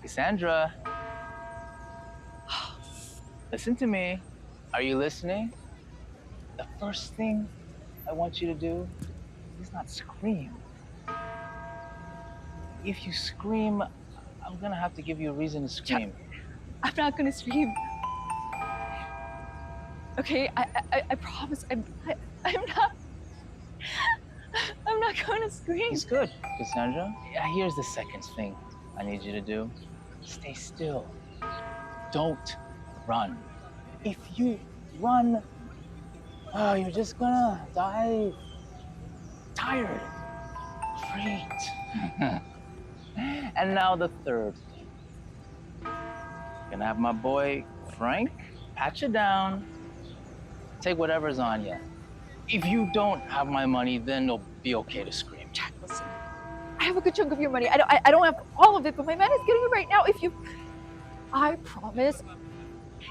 Cassandra, listen to me. Are you listening? The first thing I want you to do is not scream. If you scream, I'm gonna have to give you a reason to scream. I'm not gonna scream. Okay, I promise. I'm not gonna scream. It's good, Cassandra. Here's the second thing I need you to do. Stay still. Don't run. If you run, you're just gonna die tired, afraid. And now the third thing. Gonna have my boy Frank pat you down, take whatever's on you. If you don't have my money, then it'll be okay to scream. Jack, listen. I have a good chunk of your money. I don't have all of it, but my man is getting it right now. I promise,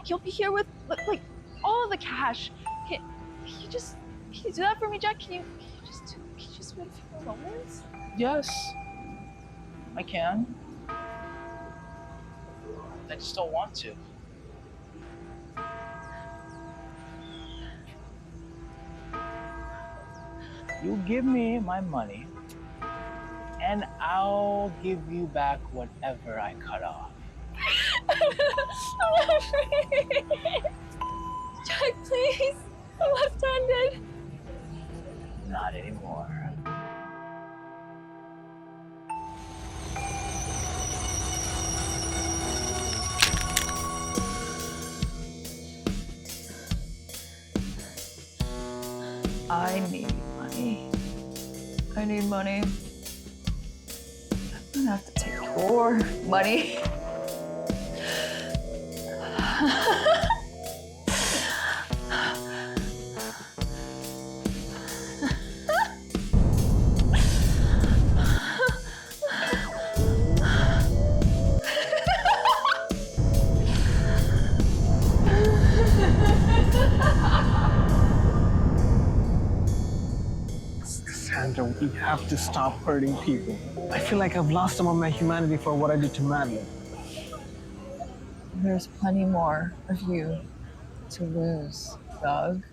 he'll be here with like all of the cash. Can you do that for me, Jack? Can you just wait a few moments? Yes, I can. I just don't want to. You give me my money, and I'll give you back whatever I cut off. I'm afraid. Jack, please. I'm left-handed. Not anymore. I need money. I need money. I'm gonna have to take your money. Cassandra, we have to stop hurting people. I feel like I've lost some of my humanity for what I did to Madeline. There's plenty more of you to lose, Doug.